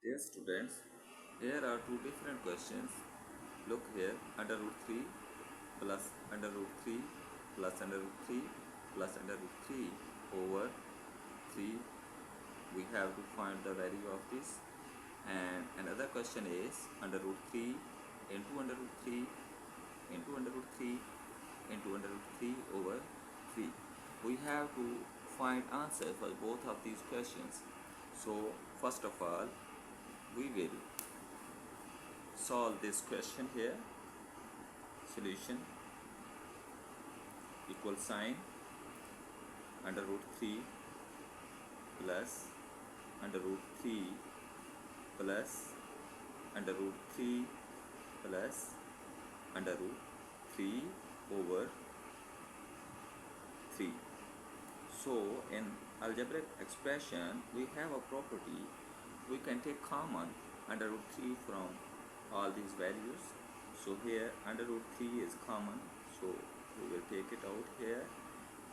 Dear students, here are two different questions. Look here, under root 3 plus under root 3 plus under root 3 plus under root 3 over 3. We have to find the value of this. And another question is under root 3 into under root 3 into under root 3 into under root 3 over 3. We have to find answer for both of these questions. So first of all, we will solve this question here. Solution: equal sign under root 3 plus under root 3 plus under root 3 plus under root 3 over 3. So in algebraic expression we have a property: we can take common under root 3 from all these values. So here under root 3 is common, so we will take it out here.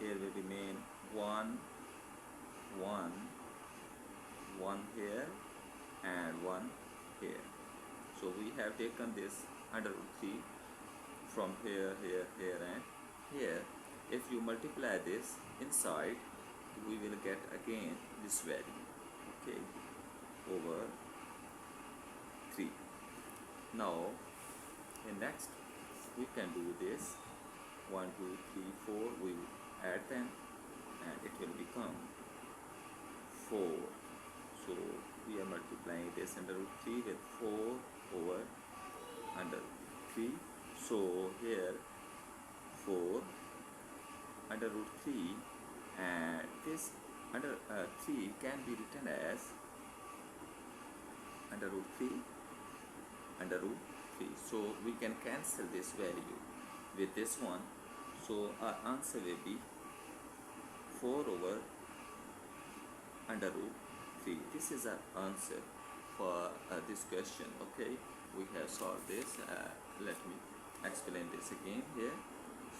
Here will remain 1 1 1 here and 1 here. So we have taken this under root 3 from here, here and here. If you multiply this inside, we will get again this value, okay, over 3. Now in next we can do this 1 2 3 4, we add them and it will become 4. So we are multiplying this under root 3 with 4 over under 3. So here 4 under root 3, and this under 3 can be written as under root 3 under root 3. So we can cancel this value with this one. So our answer will be 4 over under root 3. This is our answer for this question. Okay, we have solved this. Let me explain this again here.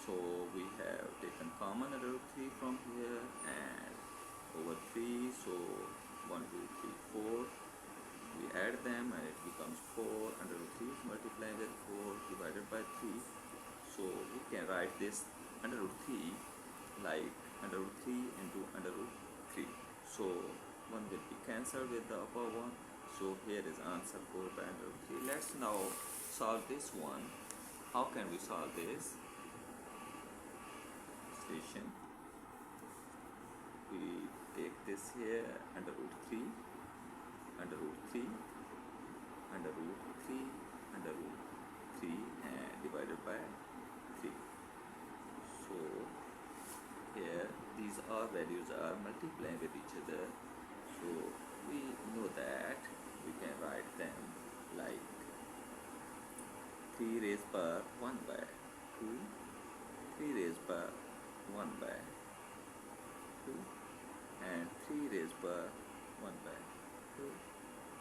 So we have taken common under root 3 from here and over 3. So 1 2 3 4, we add them and it becomes 4. Under root 3 is multiplied with 4 divided by 3. So we can write this under root 3 like under root 3 into under root 3. So 1 will be cancelled with the upper one. So here is answer 4 by under root 3. Let's now solve this one. How can we solve this? Solution: we take this here under root 3 under root 3 under root 3 under root 3 and divided by 3. So here these all values are multiplying with each other, so we know that we can write them like 3 raised by 1 by 2, 3 raised by 1 by 2 and 3 raised by 1 by 2,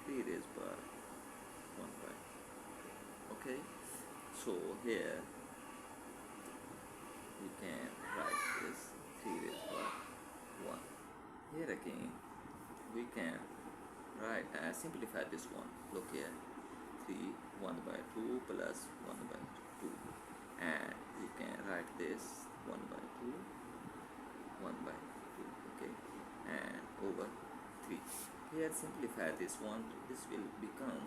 3 raised by 1 by 2. Okay, so here we can write this 3 raised by 1. Here again we can write simplify this one. Look here, 3 1 by 2 plus 1 by 2, and we can write this 1 by 2 1 by 2, okay, and over 3. Here simplify this one, this will become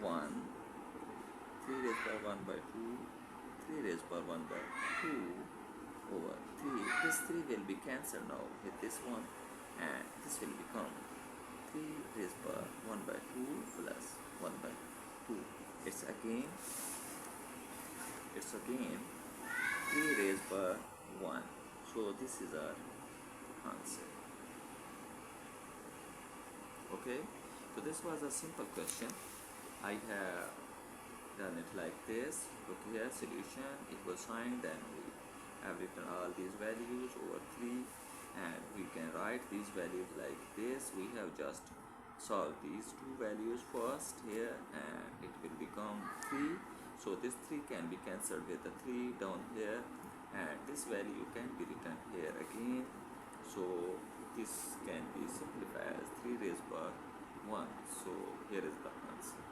1 3 raised by 1 by 2 3 raised by 1 by 2 over 3. This 3 will be cancelled now with this one, and this will become 3 raised by 1 by 2 plus 1 by 2. It's again 3 raised by 1. So this is our answer. Okay, so this was a simple question. I have done it like this. Look here, solution equal sign, then we have written all these values over 3, and we can write these values like this. We have just solved these two values first here, and it will become 3. So this 3 can be cancelled with the 3 down here, and this value can be written here again. So this can be simplified as 3 raised by 1. So here is the answer.